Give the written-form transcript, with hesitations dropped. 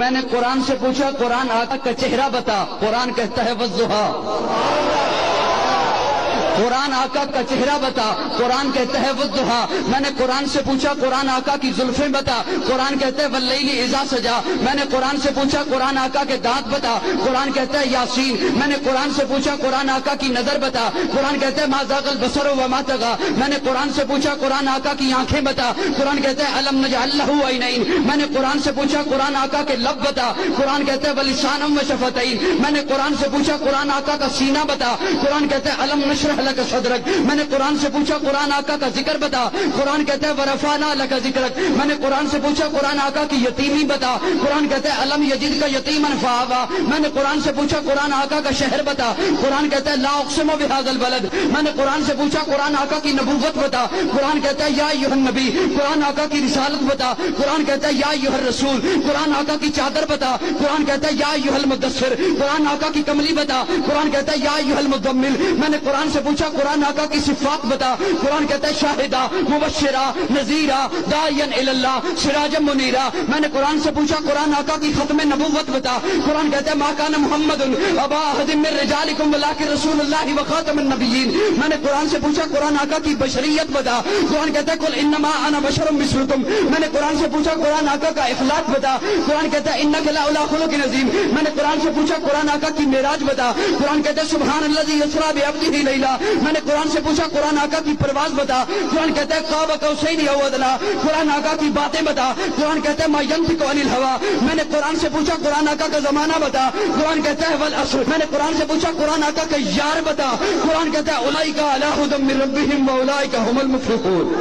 میں نے قرآن سے پوچھا قرآن آقا کا چہرہ بتا، قرآن کہتا ہے والضحیٰ۔ قرآن آقا کا چہرہ بتا، قرآن کہتا ہے والضحیٰ۔ میں نے قرآن سے پوچھا قرآن آقا کی زلفیں بتا، قرآن کہتا ہے واللیل اذا سجا۔ میں نے قرآن سے پوچھا قرآن آقا کے دانت بتا، قرآن کہتا ہے یاسین۔ میں نے قرآن سے پوچھا قرآن آقا کی نظر بتا، قرآن کہتا ہے ما زاغ البصر وما طغى۔ میں نے قرآن سے پوچھا قرآن آقا کی آنکھیں بتا، قرآن کہتا ہے الم نجعل لہ عینین۔ میں نے قرآن سے پوچھا قرآن آقا کے لب بتا، قرآن کہتا ہے ولسانا وشفتین۔ میں نے قرآن سے پوچھا قرآن آقا کا سینہ بتا، قرآن کہتا ہے الم نشرح لک صدرک۔ میں نے قرآن سے پوچھا قرآن آقا کا ذکر بتا، قرآن کہتا ہے ورفعنا لک ذکرک۔ میں نے قرآن سے پوچھا قرآن آقا کی یتیمی بتا، قرآن کہتا ہے الم یجدک یتیما فآویٰ۔ میں نے قرآن سے پوچھا قرآن آقا کا شہر بتا، قرآن کہتا ہے لا اقسم بہذا البلد۔ میں نے قرآن سے پوچھا قرآن آقا کی نبوت بتا، قرآن کہتا ہے یا ایھا النبی۔ قرآن آقا کی رسالت بتا، قرآن کہتا ہے یا ایھا الرسول۔ قرآن آقا کی چادر بتا، قرآن کہتا ہے یا ایھا المدثر۔ قرآن آقا کی کملی بتا، قرآن کہتا ہے یا ایھا المزمل۔ میں نے قرآن سے پوچھا قرآن آقا کی صفات بتا، قرآن کہتا ہے شاہدہ مبشرہ نذیرہ داعیا الی اللہ سراجا منیرہ۔ میں نے قرآن سے پوچھا قرآن آقا کی ختم نبوت بتا، قرآن کہتا ہے ما کان محمد ابا احد من رجالکم ولکن رسول اللہ وخاتم النبیین۔ میں نے قرآن سے پوچھا قرآن آقا کی بشریت بتا، قرآن کہتا ہے قل انما انا بشر مثلکم۔ میں نے قرآن سے پوچھا قرآن آقا کا اخلاق بتا، قرآن کہتا ہے انک لعلی خلق عظیم۔ میں نے قرآن سے پوچھا قرآن آقا کی معراج بتا، قرآن کہتا ہے سبحان الذی اسریٰ بعبدہ لیلا۔ میں نے قرآن سے پوچھا قرآن آقا کی پرواز بتا، قرآن کہتا ہے قاب قوسین او ادنیٰ۔ قرآن آقا کی باتیں بتا، قرآن کہتا ہے ما ینطق عن الہویٰ۔ میں نے قرآن سے پوچھا قرآن آقا کا زمانہ بتا، قرآن کہتا ہے والعصر۔ میں نے قرآن سے پوچھا قرآن آقا کا یار بتا، قرآن کہتا ہے اولئک علی ھدی من ربہم واولئک ھم المفلحون۔